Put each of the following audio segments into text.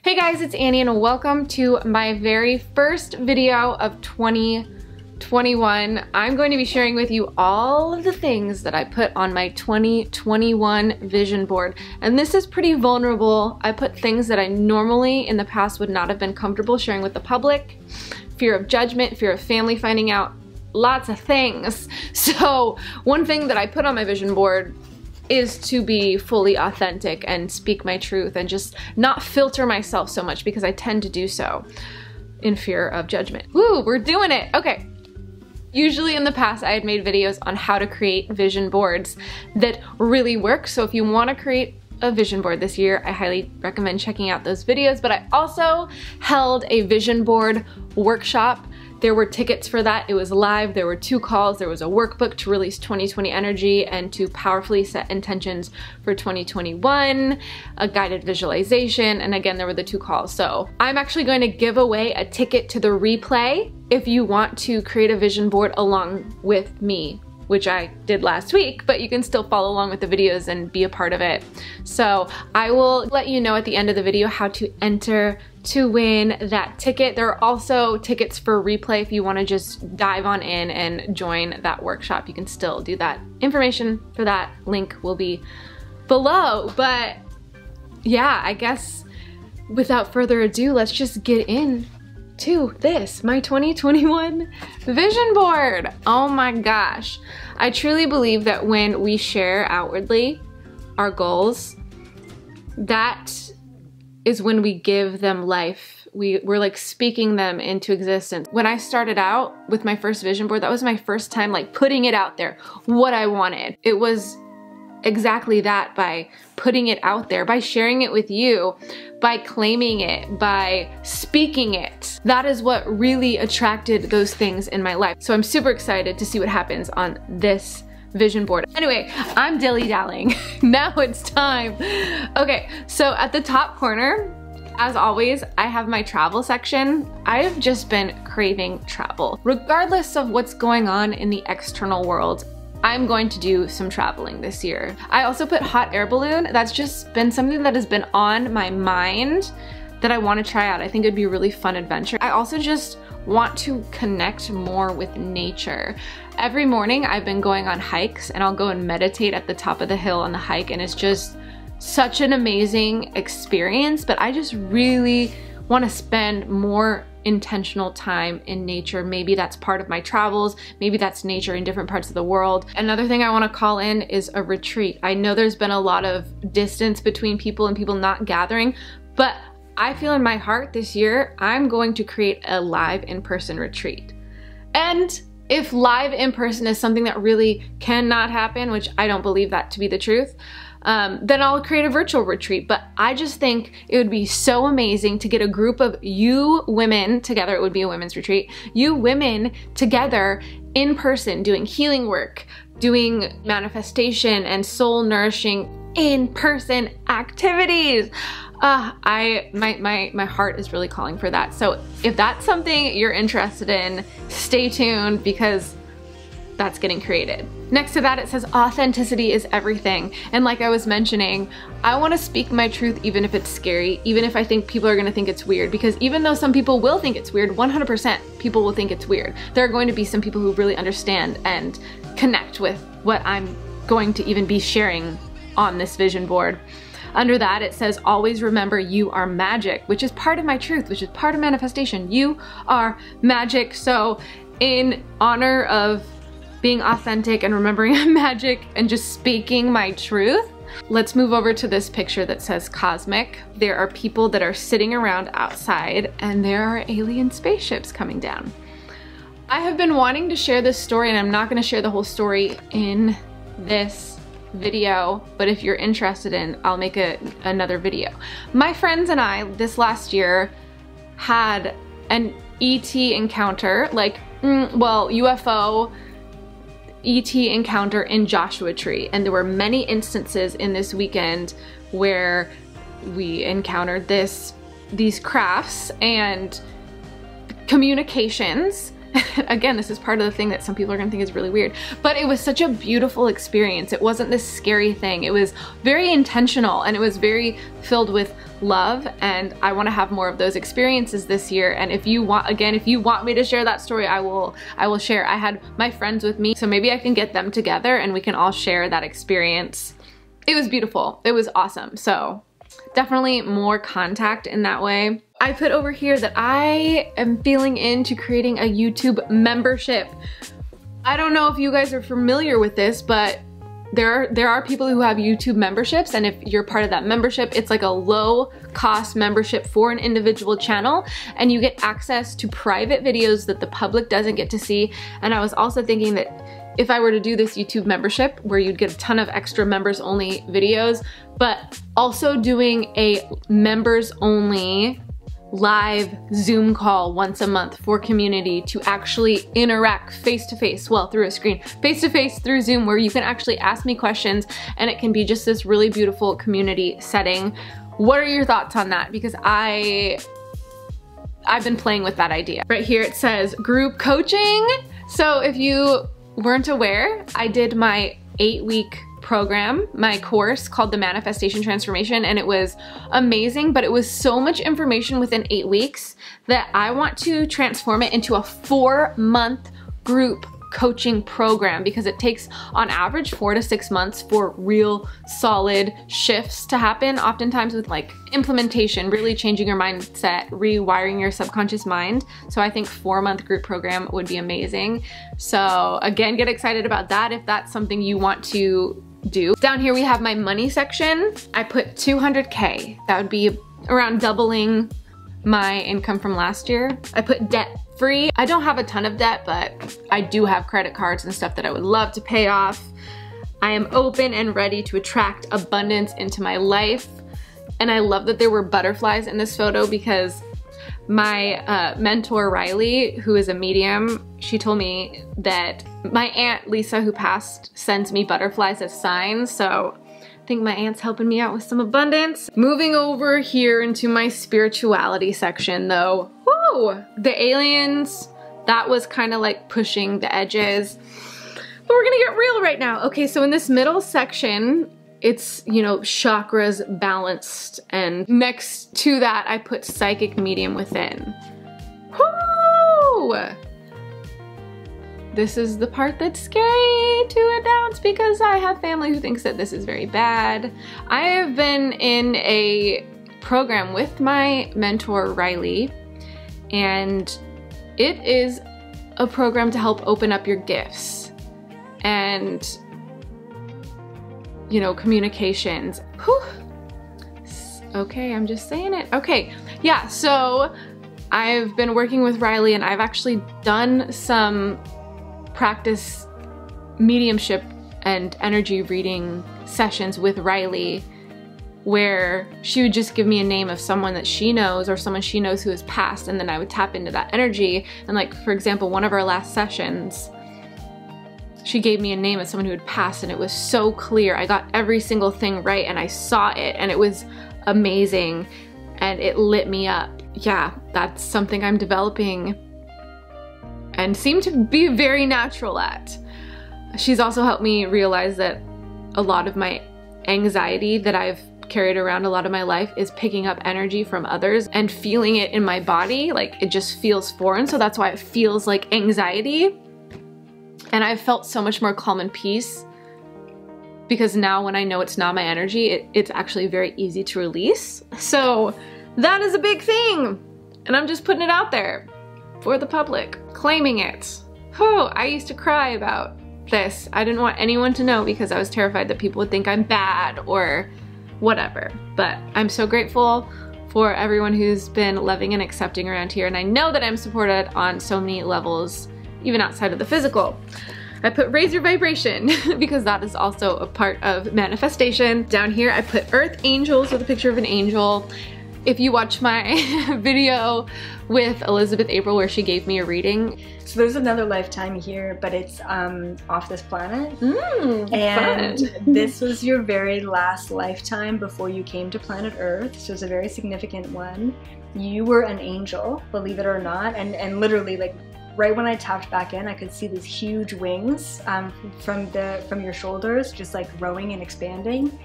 Hey guys, it's Annie and welcome to my very first video of 2021. I'm going to be sharing with you all of the things that I put on my 2021 vision board. And this is pretty vulnerable. I put things that I normally in the past would not have been comfortable sharing with the public. Fear of judgment, fear of family finding out, lots of things. So one thing that I put on my vision board is to be fully authentic and speak my truth and just not filter myself so much because I tend to do so in fear of judgment. Woo, we're doing it. Okay. Usually in the past I had made videos on how to create vision boards that really work. So if you want to create a vision board this year, I highly recommend checking out those videos. But I also held a vision board workshop. There were tickets for that. It was live. There were 2 calls. There was a workbook to release 2020 energy and to powerfully set intentions for 2021, a guided visualization, and again, there were the 2 calls. So I'm actually going to give away a ticket to the replay if you want to create a vision board along with me, which I did last week, but you can still follow along with the videos and be a part of it. So I will let you know at the end of the video how to enter to win that ticket. There are also tickets for replay if you want to just dive on in and join that workshop. You can still do that. Information for that link will be below. But yeah, I guess without further ado, let's just get in to this, my 2021 vision board. Oh my gosh. I truly believe that when we share outwardly our goals, that is when we give them life. We're like speaking them into existence. When I started out with my first vision board, that was my first time like putting it out there, what I wanted. It was exactly that, by putting it out there, by sharing it with you, by claiming it, by speaking it. That is what really attracted those things in my life. So I'm super excited to see what happens on this vision board. Anyway, I'm dilly-dallying. Now it's time. Okay, so at the top corner, as always, I have my travel section. I have just been craving travel. Regardless of what's going on in the external world, I'm going to do some traveling this year. I also put hot air balloon. That's just been something that has been on my mind that I want to try out. I think it'd be a really fun adventure. I also just want to connect more with nature. Every morning I've been going on hikes and I'll go and meditate at the top of the hill on the hike, and it's just such an amazing experience, but I just really want to spend more intentional time in nature. Maybe that's part of my travels, maybe that's nature in different parts of the world. Another thing I want to call in is a retreat. I know there's been a lot of distance between people and people not gathering, but I feel in my heart this year, I'm going to create a live in-person retreat. And if live in-person is something that really cannot happen, which I don't believe that to be the truth, then I'll create a virtual retreat. But I just think it would be so amazing to get a group of you women together. It would be a women's retreat. You women together in person doing healing work, doing manifestation and soul nourishing in-person activities. My heart is really calling for that. So if that's something you're interested in, stay tuned because that's getting created. Next to that, it says authenticity is everything. And like I was mentioning, I want to speak my truth even if it's scary, even if I think people are going to think it's weird, because even though some people will think it's weird, 100% people will think it's weird. There are going to be some people who really understand and connect with what I'm going to even be sharing on this vision board. Under that, it says, always remember you are magic, which is part of my truth, which is part of manifestation. You are magic. So in honor of being authentic and remembering I'm magic and just speaking my truth, let's move over to this picture that says cosmic. There are people that are sitting around outside and there are alien spaceships coming down. I have been wanting to share this story, and I'm not going to share the whole story in this video, but if you're interested in, I'll make another video. My friends and I this last year had an ET encounter, like, well, UFO ET encounter in Joshua Tree, and there were many instances in this weekend where we encountered these crafts and communications again, this is part of the thing that some people are gonna think is really weird, but it was such a beautiful experience. It wasn't this scary thing. It was very intentional, and it was very filled with love, and I want to have more of those experiences this year. And if you want, again, if you want me to share that story, I will share. I had my friends with me, so maybe I can get them together and we can all share that experience. It was beautiful. It was awesome. So definitely more contact in that way. I put over here that I am feeling into creating a YouTube membership. I don't know if you guys are familiar with this, but there are people who have YouTube memberships, and if you're part of that membership, it's like a low cost membership for an individual channel, and you get access to private videos that the public doesn't get to see. And I was also thinking that if I were to do this YouTube membership where you'd get a ton of extra members only videos, but also doing a members only live Zoom call once a month for community to actually interact face-to-face, well, through a screen, face-to-face through Zoom, where you can actually ask me questions and it can be just this really beautiful community setting. What are your thoughts on that? Because I've been playing with that idea. Right here it says group coaching. So if you weren't aware, I did my 8-week program, my course called the Manifestation Transformation, and it was amazing, but it was so much information within 8 weeks that I want to transform it into a 4-month group coaching program, because it takes on average 4 to 6 months for real solid shifts to happen, oftentimes with like implementation, really changing your mindset, rewiring your subconscious mind. So I think 4-month group program would be amazing. So again, get excited about that if that's something you want to do. Down here we have my money section. I put 200K. That would be around doubling my income from last year. I put debt free. I don't have a ton of debt, but I do have credit cards and stuff that I would love to pay off. I am open and ready to attract abundance into my life. And I love that there were butterflies in this photo, because my mentor Riley, who is a medium, she told me that my aunt Lisa, who passed, sends me butterflies as signs. So I think my aunt's helping me out with some abundance. Moving over here into my spirituality section though. Woo! The aliens, that was kind of like pushing the edges. But we're gonna get real right now. Okay, so in this middle section, it's, you know, chakras balanced, and next to that I put psychic medium within. Woo! This is the part that's scary to announce, because I have family who thinks that this is very bad. I have been in a program with my mentor Riley, and it is a program to help open up your gifts and, you know, communications. Whew. Okay, I'm just saying it. Okay, yeah, so I've been working with Riley, and I've actually done some practice mediumship and energy reading sessions with Riley, where she would just give me a name of someone that she knows or someone she knows who has passed, and then I would tap into that energy. And like, for example, one of our last sessions, she gave me a name of someone who had passed, and it was so clear. I got every single thing right, and I saw it, and it was amazing, and it lit me up. Yeah, that's something I'm developing and seem to be very natural at. She's also helped me realize that a lot of my anxiety that I've carried around a lot of my life is picking up energy from others and feeling it in my body. Like, it just feels foreign, so that's why it feels like anxiety. And I've felt so much more calm and peace, because now when I know it's not my energy, it's actually very easy to release. So that is a big thing, and I'm just putting it out there for the public, claiming it. Oh, I used to cry about this. I didn't want anyone to know because I was terrified that people would think I'm bad or whatever. But I'm so grateful for everyone who's been loving and accepting around here, and I know that I'm supported on so many levels, even outside of the physical. I put raise your vibration because that is also a part of manifestation. Down here I put earth angels with a picture of an angel. If you watch my video with Elizabeth April where she gave me a reading. So there's another lifetime here, but it's off this planet. And fun. This was your very last lifetime before you came to planet Earth, so it's a very significant one. You were an angel, believe it or not, and literally, like, right when I tapped back in, I could see these huge wings from your shoulders, just like growing and expanding.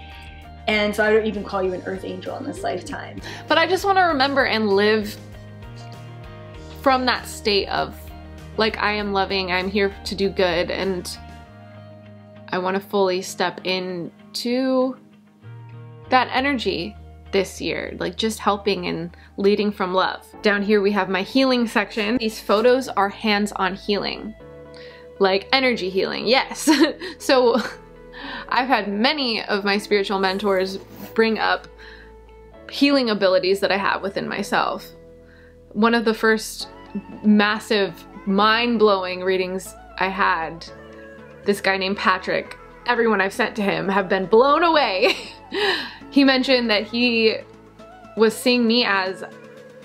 And so I don't even call you an earth angel in this lifetime. But I just want to remember and live from that state of like, I am loving, I'm here to do good, and I want to fully step into that energy this year, like just helping and leading from love. Down here we have my healing section. These photos are hands-on healing, like energy healing, yes. So I've had many of my spiritual mentors bring up healing abilities that I have within myself. One of the first massive, mind-blowing readings I had, this guy named Patrick, everyone I've sent to him have been blown away. He mentioned that he was seeing me as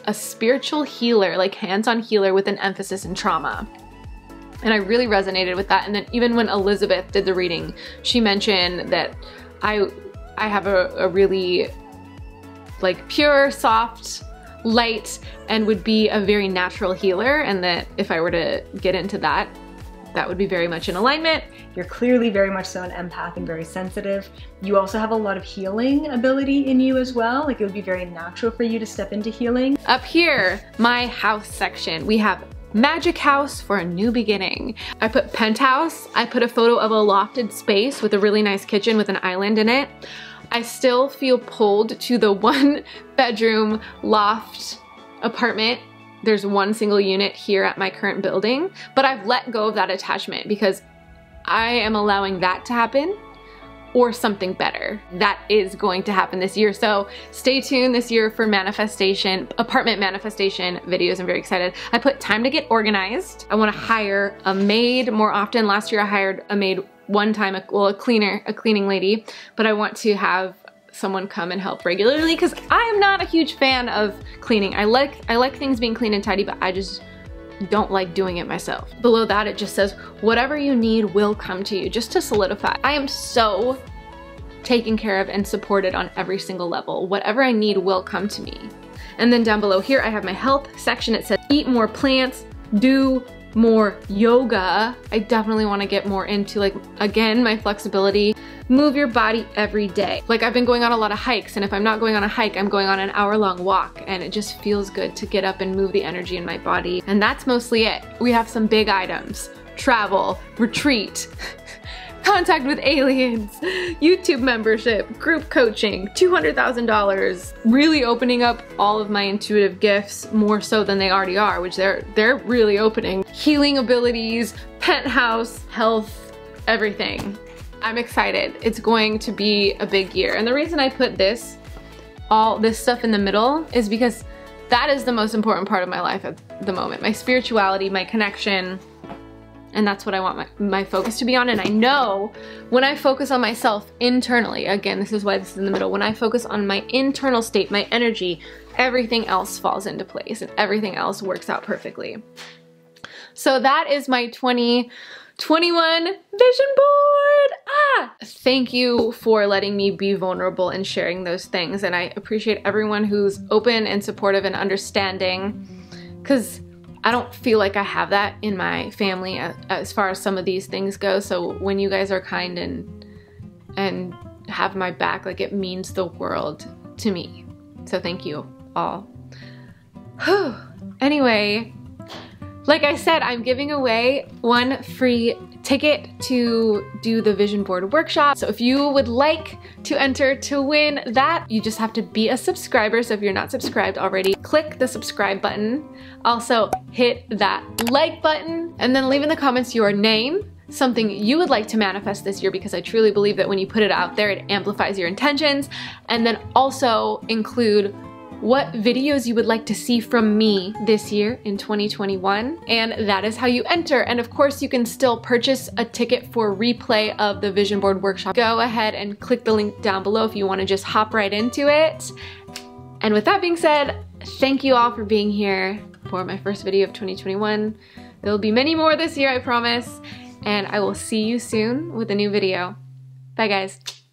a spiritual healer, like hands-on healer with an emphasis in trauma. And I really resonated with that. And then even when Elizabeth did the reading, she mentioned that I have a really like pure, soft light and would be a very natural healer, and that if I were to get into that, that would be very much in alignment. You're clearly very much so an empath and very sensitive. You also have a lot of healing ability in you as well. Like it would be very natural for you to step into healing. Up here, my house section, we have Magic House for a New Beginning. I put penthouse. I put a photo of a lofted space with a really nice kitchen with an island in it. I still feel pulled to the 1-bedroom loft apartment. There's one single unit here at my current building, but I've let go of that attachment because I am allowing that to happen, or something better that is going to happen this year. So stay tuned this year for manifestation, apartment manifestation videos. I'm very excited. I put time to get organized. I want to hire a maid more often. Last year I hired a maid one time, a cleaning lady, but I want to have someone come and help regularly because I am not a huge fan of cleaning. I like things being clean and tidy, but I just don't like doing it myself. Below that it just says, whatever you need will come to you, just to solidify. I am so taken care of and supported on every single level. Whatever I need will come to me. And then down below here I have my health section. It says eat more plants, do more yoga. I definitely want to get more into, like, again, my flexibility. Move your body every day. Like, I've been going on a lot of hikes, and if I'm not going on a hike, I'm going on an hour-long walk, and it just feels good to get up and move the energy in my body. And that's mostly it. We have some big items: travel, retreat, contact with aliens, YouTube membership, group coaching, $200,000, really opening up all of my intuitive gifts more so than they already are, which they're really opening. Healing abilities, penthouse, health, everything. I'm excited. It's going to be a big year. And the reason I put all this stuff in the middle is because that is the most important part of my life at the moment. My spirituality, my connection, and that's what I want my focus to be on. And I know when I focus on myself internally, again, this is why this is in the middle, when I focus on my internal state, my energy, everything else falls into place and everything else works out perfectly. So that is my 2021 vision board. Thank you for letting me be vulnerable and sharing those things. And I appreciate everyone who's open and supportive and understanding, because I don't feel like I have that in my family as far as some of these things go. So when you guys are kind and have my back, like, it means the world to me. So thank you all. Anyway, like I said, I'm giving away one free ticket to do the vision board workshop. So if you would like to enter to win that, you just have to be a subscriber. So if you're not subscribed already, click the subscribe button. Also hit that like button, and then leave in the comments your name, something you would like to manifest this year, because I truly believe that when you put it out there, it amplifies your intentions. And then also include what videos you would like to see from me this year in 2021, and that is how you enter. And of course, you can still purchase a ticket for replay of the vision board workshop. Go ahead and click the link down below if you want to just hop right into it. And with that being said, thank you all for being here for my first video of 2021. There will be many more this year, I promise, and I will see you soon with a new video. Bye guys.